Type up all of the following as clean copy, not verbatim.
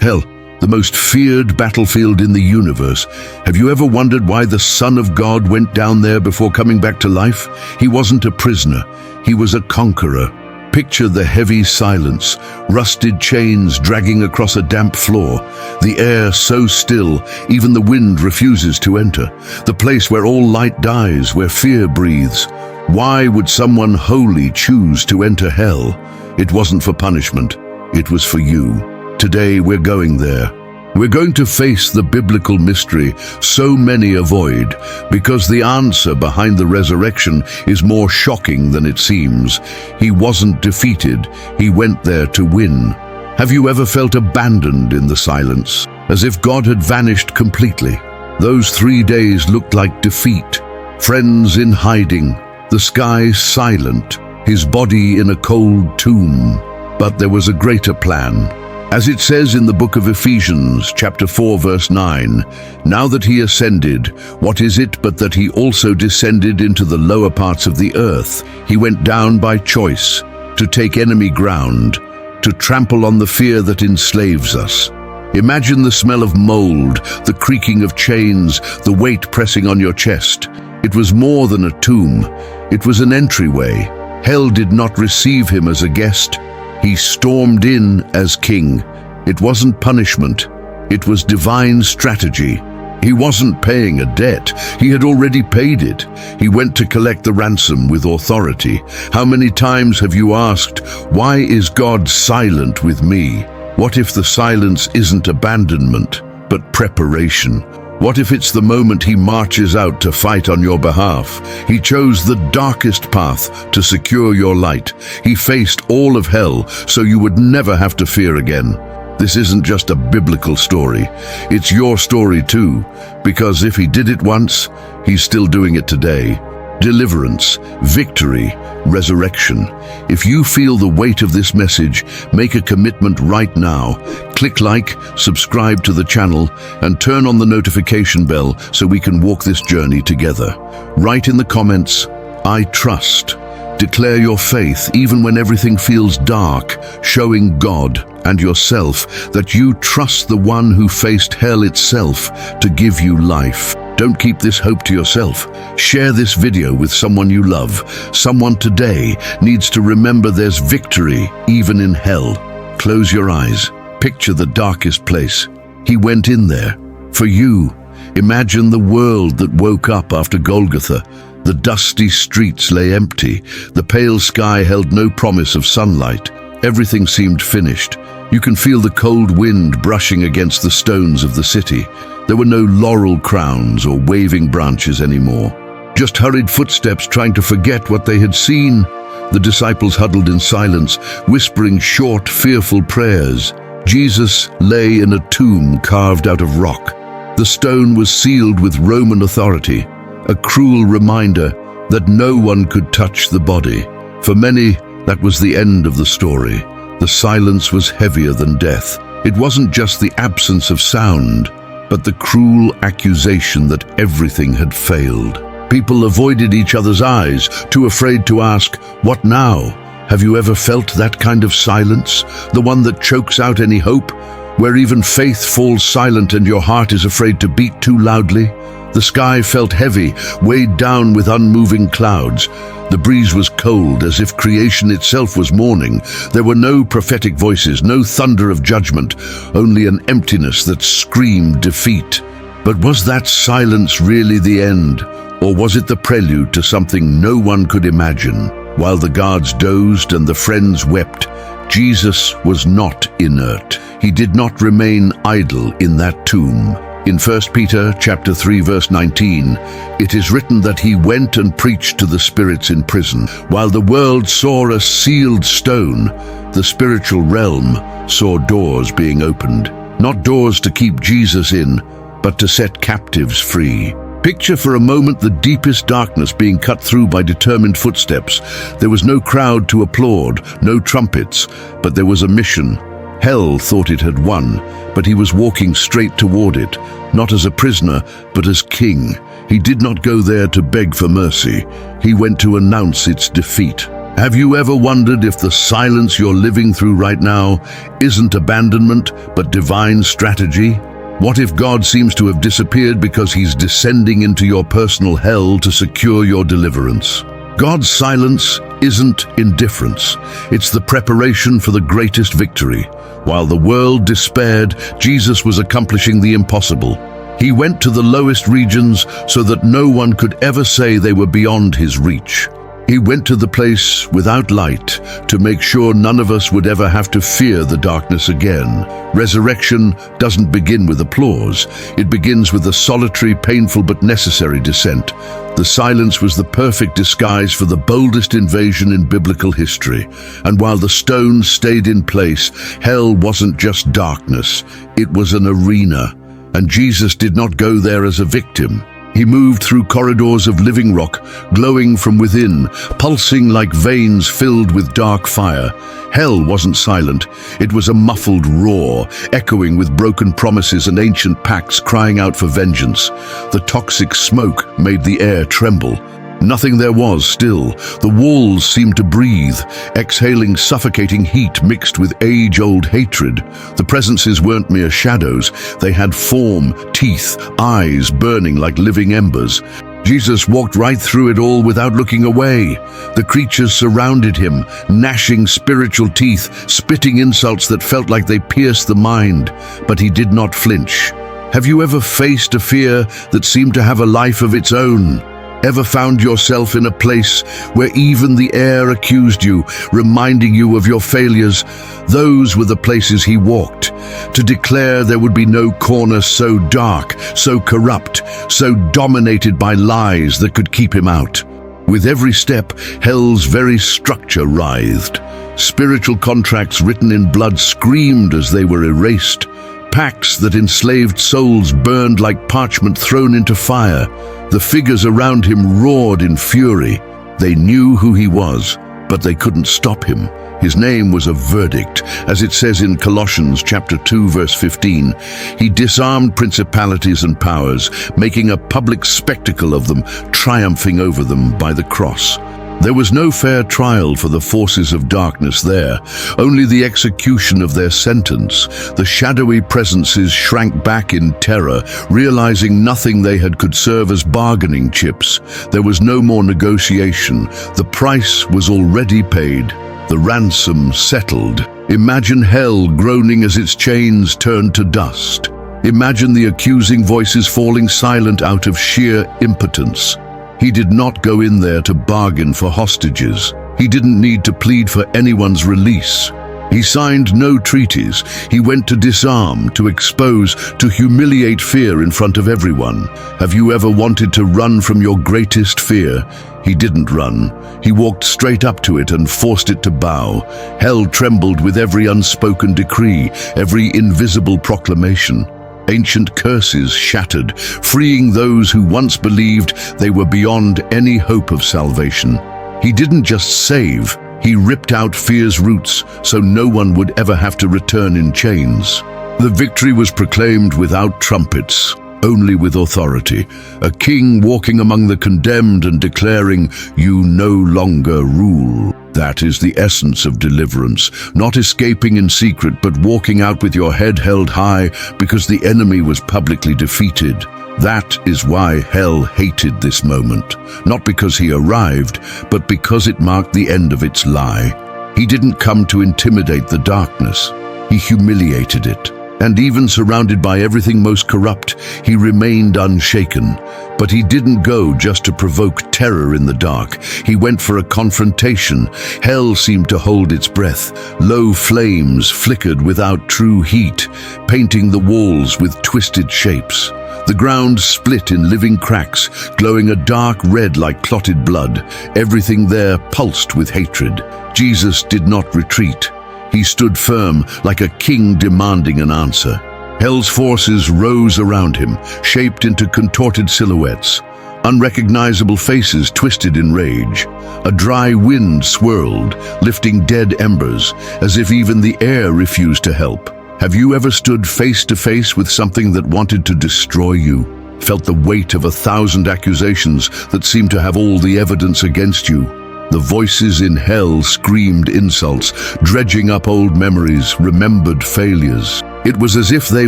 Hell, the most feared battlefield in the universe. Have you ever wondered why the Son of God went down there before coming back to life? He wasn't a prisoner. He was a conqueror. Picture the heavy silence, rusted chains dragging across a damp floor, the air so still, even the wind refuses to enter, the place where all light dies, where fear breathes. Why would someone holy choose to enter hell? It wasn't for punishment, it was for you. Today we're going there. We're going to face the biblical mystery so many avoid, because the answer behind the resurrection is more shocking than it seems. He wasn't defeated, he went there to win. Have you ever felt abandoned in the silence, as if God had vanished completely? Those 3 days looked like defeat. Friends in hiding, the sky silent, his body in a cold tomb. But there was a greater plan. As it says in the book of Ephesians, chapter 4, verse 9, "Now that he ascended, what is it but that he also descended into the lower parts of the earth? He went down by choice, to take enemy ground, to trample on the fear that enslaves us." Imagine the smell of mold, the creaking of chains, the weight pressing on your chest. It was more than a tomb. It was an entryway. Hell did not receive him as a guest. He stormed in as king. It wasn't punishment. It was divine strategy. He wasn't paying a debt. He had already paid it. He went to collect the ransom with authority. How many times have you asked, why is God silent with me? What if the silence isn't abandonment, but preparation? What if it's the moment he marches out to fight on your behalf? He chose the darkest path to secure your light. He faced all of hell so you would never have to fear again. This isn't just a biblical story. It's your story too, because if he did it once, he's still doing it today. Deliverance, victory, resurrection. If you feel the weight of this message, make a commitment right now. Click like, subscribe to the channel, and turn on the notification bell so we can walk this journey together. Write in the comments, "I trust." Declare your faith even when everything feels dark, showing God and yourself that you trust the one who faced hell itself to give you life. Don't keep this hope to yourself. Share this video with someone you love. Someone today needs to remember there's victory even in hell. Close your eyes. Picture the darkest place. He went in there for you. Imagine the world that woke up after Golgotha. The dusty streets lay empty. The pale sky held no promise of sunlight. Everything seemed finished. You can feel the cold wind brushing against the stones of the city. There were no laurel crowns or waving branches anymore. Just hurried footsteps trying to forget what they had seen. The disciples huddled in silence, whispering short, fearful prayers. Jesus lay in a tomb carved out of rock. The stone was sealed with Roman authority, a cruel reminder that no one could touch the body. For many, that was the end of the story. The silence was heavier than death. It wasn't just the absence of sound, but the cruel accusation that everything had failed. People avoided each other's eyes, too afraid to ask, "What now?" Have you ever felt that kind of silence? The one that chokes out any hope? Where even faith falls silent and your heart is afraid to beat too loudly? The sky felt heavy, weighed down with unmoving clouds. The breeze was cold, as if creation itself was mourning. There were no prophetic voices, no thunder of judgment, only an emptiness that screamed defeat. But was that silence really the end? Or was it the prelude to something no one could imagine? While the guards dozed and the friends wept, Jesus was not inert. He did not remain idle in that tomb. In 1 Peter chapter 3 verse 19, it is written that he went and preached to the spirits in prison. While the world saw a sealed stone, the spiritual realm saw doors being opened. Not doors to keep Jesus in, but to set captives free. Picture for a moment the deepest darkness being cut through by determined footsteps. There was no crowd to applaud, no trumpets, but there was a mission. Hell thought it had won, but he was walking straight toward it, not as a prisoner, but as king. He did not go there to beg for mercy. He went to announce its defeat. Have you ever wondered if the silence you're living through right now isn't abandonment, but divine strategy? What if God seems to have disappeared because he's descending into your personal hell to secure your deliverance? God's silence isn't indifference. It's the preparation for the greatest victory. While the world despaired, Jesus was accomplishing the impossible. He went to the lowest regions so that no one could ever say they were beyond his reach. He went to the place without light to make sure none of us would ever have to fear the darkness again. Resurrection doesn't begin with applause. It begins with a solitary, painful but necessary descent. The silence was the perfect disguise for the boldest invasion in biblical history. And while the stones stayed in place, hell wasn't just darkness. It was an arena. And Jesus did not go there as a victim. He moved through corridors of living rock, glowing from within, pulsing like veins filled with dark fire. Hell wasn't silent. It was a muffled roar, echoing with broken promises and ancient pacts crying out for vengeance. The toxic smoke made the air tremble. Nothing there was still. The walls seemed to breathe, exhaling suffocating heat mixed with age-old hatred. The presences weren't mere shadows. They had form, teeth, eyes burning like living embers. Jesus walked right through it all without looking away. The creatures surrounded him, gnashing spiritual teeth, spitting insults that felt like they pierced the mind. But he did not flinch. Have you ever faced a fear that seemed to have a life of its own? Ever found yourself in a place where even the air accused you, reminding you of your failures? Those were the places he walked, to declare there would be no corner so dark, so corrupt, so dominated by lies that could keep him out. With every step, hell's very structure writhed. Spiritual contracts written in blood screamed as they were erased. Pacts that enslaved souls burned like parchment thrown into fire. The figures around him roared in fury. They knew who he was, but they couldn't stop him. His name was a verdict, as it says in Colossians chapter 2, verse 15. He disarmed principalities and powers, making a public spectacle of them, triumphing over them by the cross. There was no fair trial for the forces of darkness there, only the execution of their sentence. The shadowy presences shrank back in terror, realizing nothing they had could serve as bargaining chips. There was no more negotiation. The price was already paid. The ransom settled. Imagine hell groaning as its chains turned to dust. Imagine the accusing voices falling silent out of sheer impotence. He did not go in there to bargain for hostages. He didn't need to plead for anyone's release. He signed no treaties. He went to disarm, to expose, to humiliate fear in front of everyone. Have you ever wanted to run from your greatest fear? He didn't run. He walked straight up to it and forced it to bow. Hell trembled with every unspoken decree, every invisible proclamation. Ancient curses shattered, freeing those who once believed they were beyond any hope of salvation. He didn't just save, he ripped out fear's roots so no one would ever have to return in chains. The victory was proclaimed without trumpets, only with authority. A king walking among the condemned and declaring, "You no longer rule." That is the essence of deliverance, not escaping in secret, but walking out with your head held high because the enemy was publicly defeated. That is why hell hated this moment, not because he arrived, but because it marked the end of its lie. He didn't come to intimidate the darkness. He humiliated it. And even surrounded by everything most corrupt, he remained unshaken. But he didn't go just to provoke terror in the dark. He went for a confrontation. Hell seemed to hold its breath. Low flames flickered without true heat, painting the walls with twisted shapes. The ground split in living cracks, glowing a dark red like clotted blood. Everything there pulsed with hatred. Jesus did not retreat. He stood firm, like a king demanding an answer. Hell's forces rose around him, shaped into contorted silhouettes. Unrecognizable faces twisted in rage. A dry wind swirled, lifting dead embers, as if even the air refused to help. Have you ever stood face to face with something that wanted to destroy you? Felt the weight of 1,000 accusations that seemed to have all the evidence against you? The voices in hell screamed insults, dredging up old memories, remembered failures. It was as if they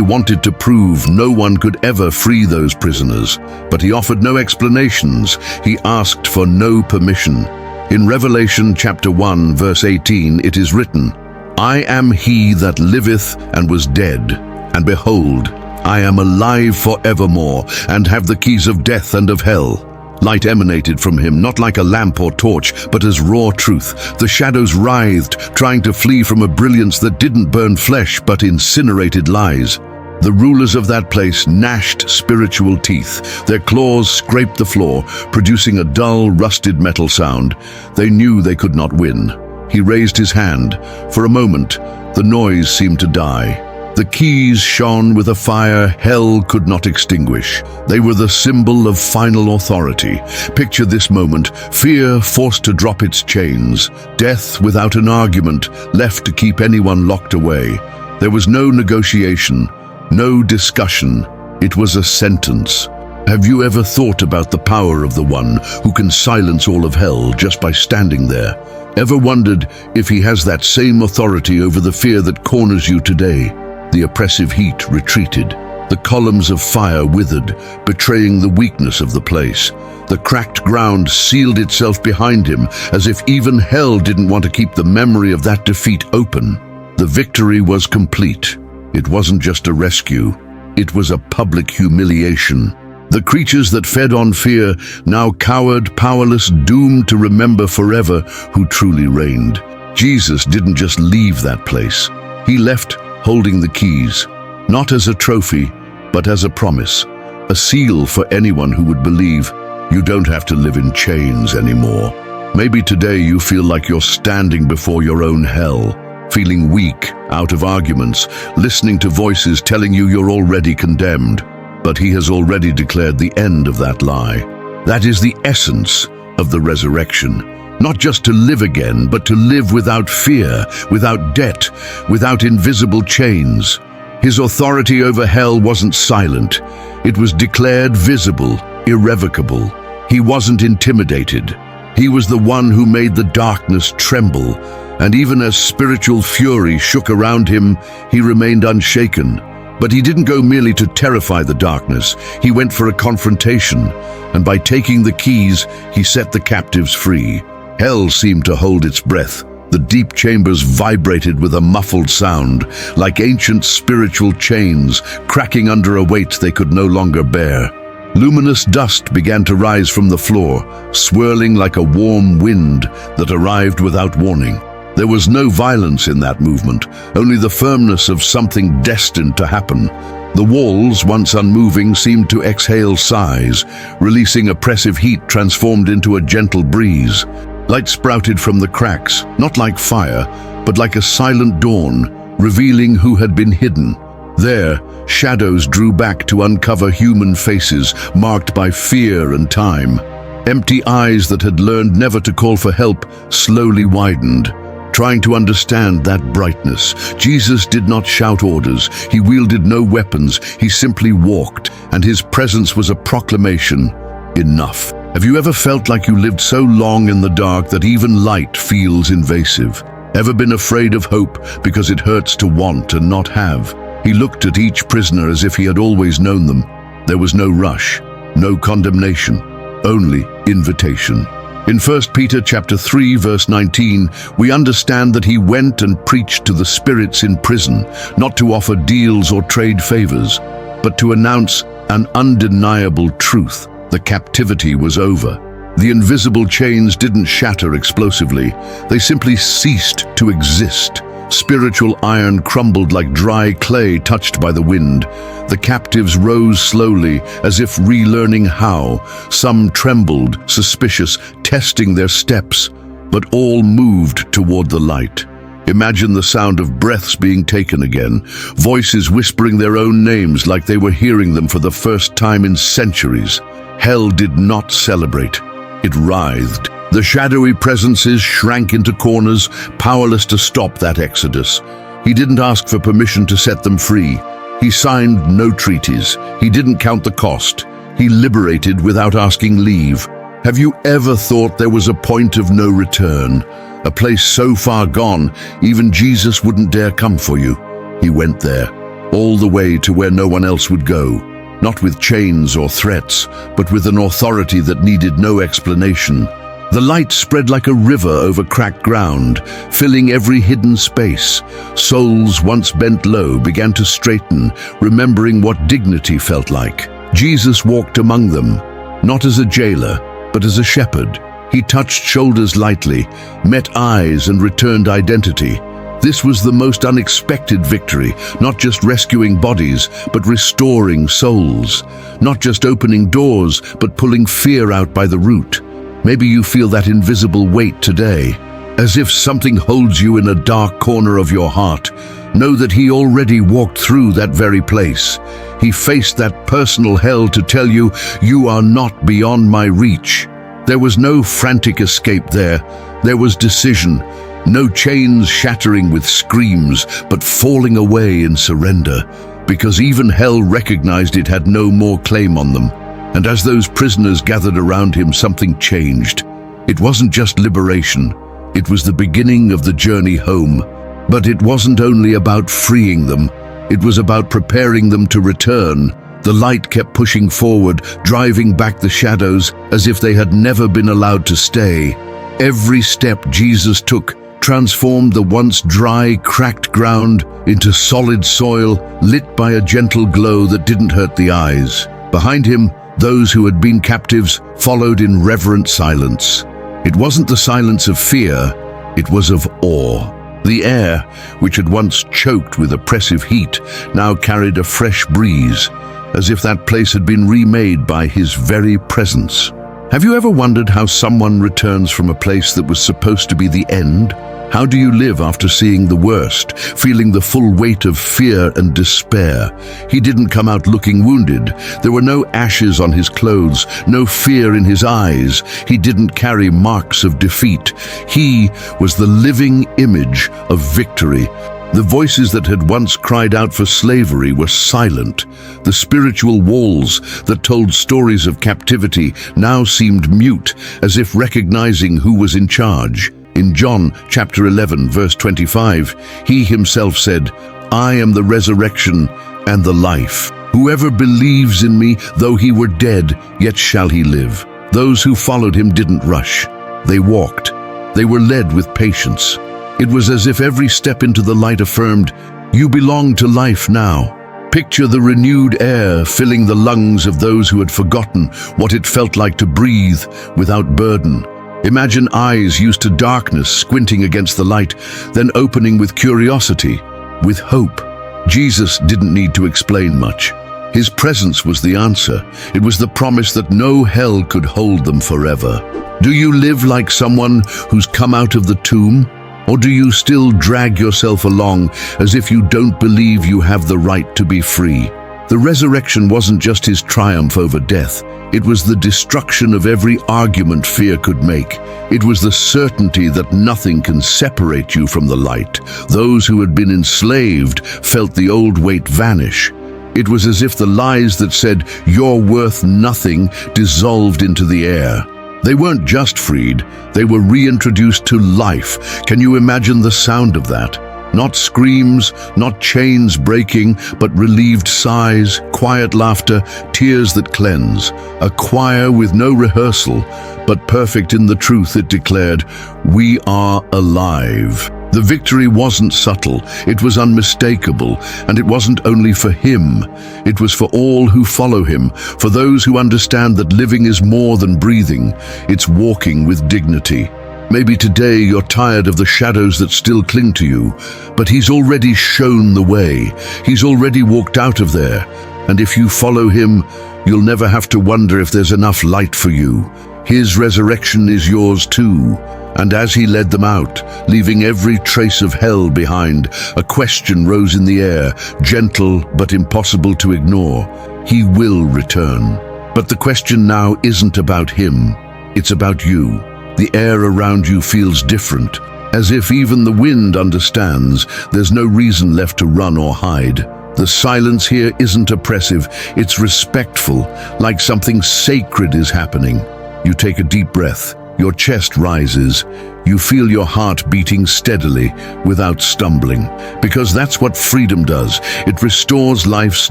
wanted to prove no one could ever free those prisoners. But he offered no explanations. He asked for no permission. In Revelation chapter 1, verse 18, it is written, "I am he that liveth and was dead, and behold, I am alive forevermore, and have the keys of death and of hell." Light emanated from him, not like a lamp or torch, but as raw truth. The shadows writhed, trying to flee from a brilliance that didn't burn flesh, but incinerated lies. The rulers of that place gnashed spiritual teeth. Their claws scraped the floor, producing a dull, rusted metal sound. They knew they could not win. He raised his hand. For a moment, the noise seemed to die. The keys shone with a fire hell could not extinguish. They were the symbol of final authority. Picture this moment: fear forced to drop its chains, death without an argument, left to keep anyone locked away. There was no negotiation, no discussion. It was a sentence. Have you ever thought about the power of the one who can silence all of hell just by standing there? Ever wondered if he has that same authority over the fear that corners you today? The oppressive heat retreated. The columns of fire withered, betraying the weakness of the place. The cracked ground sealed itself behind him, as if even hell didn't want to keep the memory of that defeat open. The victory was complete. It wasn't just a rescue. It was a public humiliation. The creatures that fed on fear now cowered, powerless, doomed to remember forever who truly reigned. Jesus didn't just leave that place. He left holding the keys, not as a trophy, but as a promise, a seal for anyone who would believe. You don't have to live in chains anymore. Maybe today you feel like you're standing before your own hell, feeling weak, out of arguments, listening to voices telling you you're already condemned. But he has already declared the end of that lie. That is the essence of the resurrection. Not just to live again, but to live without fear, without debt, without invisible chains. His authority over hell wasn't silent. It was declared visible, irrevocable. He wasn't intimidated. He was the one who made the darkness tremble. And even as spiritual fury shook around him, he remained unshaken. But he didn't go merely to terrify the darkness. He went for a confrontation. And by taking the keys, he set the captives free. Hell seemed to hold its breath. The deep chambers vibrated with a muffled sound, like ancient spiritual chains cracking under a weight they could no longer bear. Luminous dust began to rise from the floor, swirling like a warm wind that arrived without warning. There was no violence in that movement, only the firmness of something destined to happen. The walls, once unmoving, seemed to exhale sighs, releasing oppressive heat transformed into a gentle breeze. Light sprouted from the cracks, not like fire, but like a silent dawn, revealing who had been hidden. There, shadows drew back to uncover human faces marked by fear and time. Empty eyes that had learned never to call for help slowly widened. Trying to understand that brightness, Jesus did not shout orders. He wielded no weapons. He simply walked, and his presence was a proclamation. Enough. Have you ever felt like you lived so long in the dark that even light feels invasive? Ever been afraid of hope because it hurts to want and not have? He looked at each prisoner as if he had always known them. There was no rush, no condemnation, only invitation. In 1 Peter chapter 3, verse 19, we understand that he went and preached to the spirits in prison, not to offer deals or trade favors, but to announce an undeniable truth. The captivity was over. The invisible chains didn't shatter explosively. They simply ceased to exist. Spiritual iron crumbled like dry clay touched by the wind. The captives rose slowly, as if relearning how. Some trembled, suspicious, testing their steps, but all moved toward the light. Imagine the sound of breaths being taken again, voices whispering their own names like they were hearing them for the first time in centuries. Hell did not celebrate. It writhed. The shadowy presences shrank into corners, powerless to stop that exodus. He didn't ask for permission to set them free. He signed no treaties. He didn't count the cost. He liberated without asking leave. Have you ever thought there was a point of no return? A place so far gone, even Jesus wouldn't dare come for you. He went there, all the way to where no one else would go. Not with chains or threats, but with an authority that needed no explanation. The light spread like a river over cracked ground, filling every hidden space. Souls once bent low began to straighten, remembering what dignity felt like. Jesus walked among them, not as a jailer, but as a shepherd. He touched shoulders lightly, met eyes, and returned identity. This was the most unexpected victory, not just rescuing bodies, but restoring souls. Not just opening doors, but pulling fear out by the root. Maybe you feel that invisible weight today, as if something holds you in a dark corner of your heart. Know that he already walked through that very place. He faced that personal hell to tell you, you are not beyond my reach. There was no frantic escape there. There was decision. No chains shattering with screams, but falling away in surrender, because even hell recognized it had no more claim on them. And as those prisoners gathered around him, something changed. It wasn't just liberation. It was the beginning of the journey home. But it wasn't only about freeing them. It was about preparing them to return. The light kept pushing forward, driving back the shadows as if they had never been allowed to stay. Every step Jesus took transformed the once dry, cracked ground into solid soil, lit by a gentle glow that didn't hurt the eyes. Behind him, those who had been captives followed in reverent silence. It wasn't the silence of fear, it was of awe. The air, which had once choked with oppressive heat, now carried a fresh breeze, as if that place had been remade by his very presence. Have you ever wondered how someone returns from a place that was supposed to be the end? How do you live after seeing the worst, feeling the full weight of fear and despair? He didn't come out looking wounded. There were no ashes on his clothes, no fear in his eyes. He didn't carry marks of defeat. He was the living image of victory. The voices that had once cried out for slavery were silent. The spiritual walls that told stories of captivity now seemed mute, as if recognizing who was in charge. In John chapter 11, verse 25, he himself said, "I am the resurrection and the life. Whoever believes in me, though he were dead, yet shall he live." Those who followed him didn't rush. They walked. They were led with patience. It was as if every step into the light affirmed, "You belong to life now." Picture the renewed air filling the lungs of those who had forgotten what it felt like to breathe without burden. Imagine eyes used to darkness squinting against the light, then opening with curiosity, with hope. Jesus didn't need to explain much. His presence was the answer. It was the promise that no hell could hold them forever. Do you live like someone who's come out of the tomb? Or do you still drag yourself along as if you don't believe you have the right to be free? The resurrection wasn't just his triumph over death. It was the destruction of every argument fear could make. It was the certainty that nothing can separate you from the light. Those who had been enslaved felt the old weight vanish. It was as if the lies that said, "You're worth nothing," dissolved into the air. They weren't just freed, they were reintroduced to life. Can you imagine the sound of that? Not screams, not chains breaking, but relieved sighs, quiet laughter, tears that cleanse. A choir with no rehearsal, but perfect in the truth it declared, "We are alive." The victory wasn't subtle, it was unmistakable, and it wasn't only for him. It was for all who follow him, for those who understand that living is more than breathing, it's walking with dignity. Maybe today you're tired of the shadows that still cling to you, but he's already shown the way. He's already walked out of there. And if you follow him, you'll never have to wonder if there's enough light for you. His resurrection is yours too. And as he led them out, leaving every trace of hell behind, a question rose in the air, gentle but impossible to ignore. He will return. But the question now isn't about him. It's about you. The air around you feels different, as if even the wind understands there's no reason left to run or hide. The silence here isn't oppressive, it's respectful, like something sacred is happening. You take a deep breath. Your chest rises. You feel your heart beating steadily without stumbling. Because that's what freedom does. It restores life's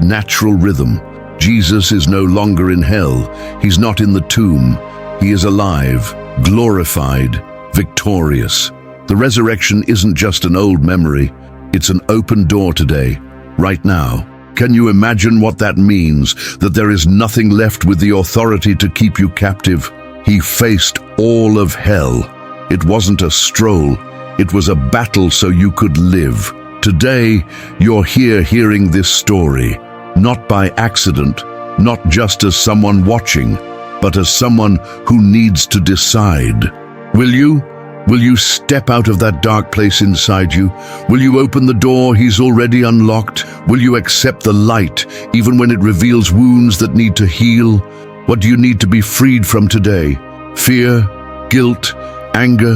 natural rhythm. Jesus is no longer in hell. He's not in the tomb. He is alive, glorified, victorious. The resurrection isn't just an old memory. It's an open door today, right now. Can you imagine what that means? That there is nothing left with the authority to keep you captive. He faced all of hell. It wasn't a stroll. It was a battle so you could live. Today, you're here hearing this story, not by accident, not just as someone watching, but as someone who needs to decide. Will you? Will you step out of that dark place inside you? Will you open the door he's already unlocked? Will you accept the light, even when it reveals wounds that need to heal? What do you need to be freed from today? Fear, guilt, anger,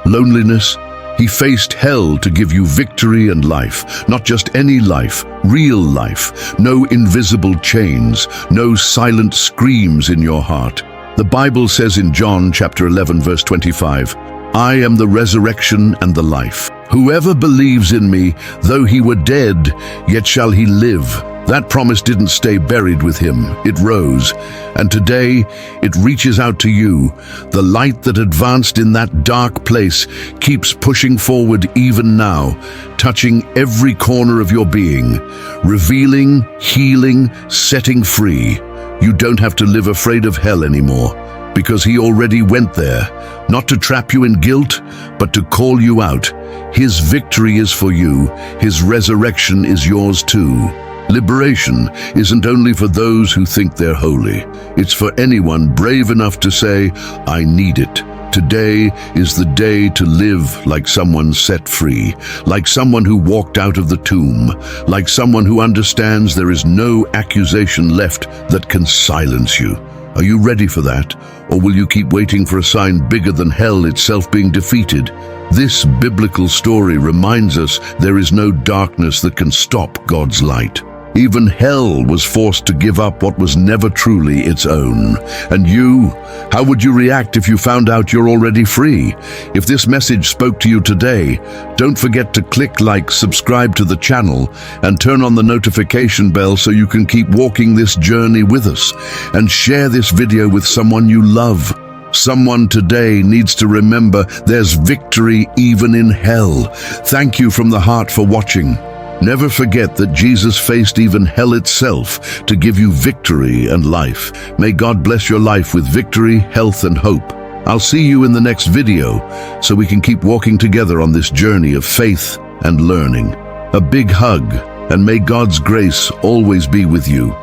loneliness? He faced hell to give you victory and life. Not just any life, real life. No invisible chains, no silent screams in your heart. The Bible says in John chapter 11 verse 25, I am the resurrection and the life. Whoever believes in me, though he were dead, yet shall he live. That promise didn't stay buried with him. It rose. And today, it reaches out to you. The light that advanced in that dark place keeps pushing forward even now, touching every corner of your being, revealing, healing, setting free. You don't have to live afraid of hell anymore, because he already went there, not to trap you in guilt, but to call you out. His victory is for you. His resurrection is yours too. Liberation isn't only for those who think they're holy. It's for anyone brave enough to say, I need it. Today is the day to live like someone set free, like someone who walked out of the tomb, like someone who understands there is no accusation left that can silence you. Are you ready for that? Or will you keep waiting for a sign bigger than hell itself being defeated? This biblical story reminds us there is no darkness that can stop God's light. Even hell was forced to give up what was never truly its own. And you, how would you react if you found out you're already free? If this message spoke to you today, don't forget to click like, subscribe to the channel, and turn on the notification bell so you can keep walking this journey with us. And share this video with someone you love. Someone today needs to remember there's victory even in hell. Thank you from the heart for watching. Never forget that Jesus faced even hell itself to give you victory and life. May God bless your life with victory, health, and hope. I'll see you in the next video so we can keep walking together on this journey of faith and learning. A big hug, and may God's grace always be with you.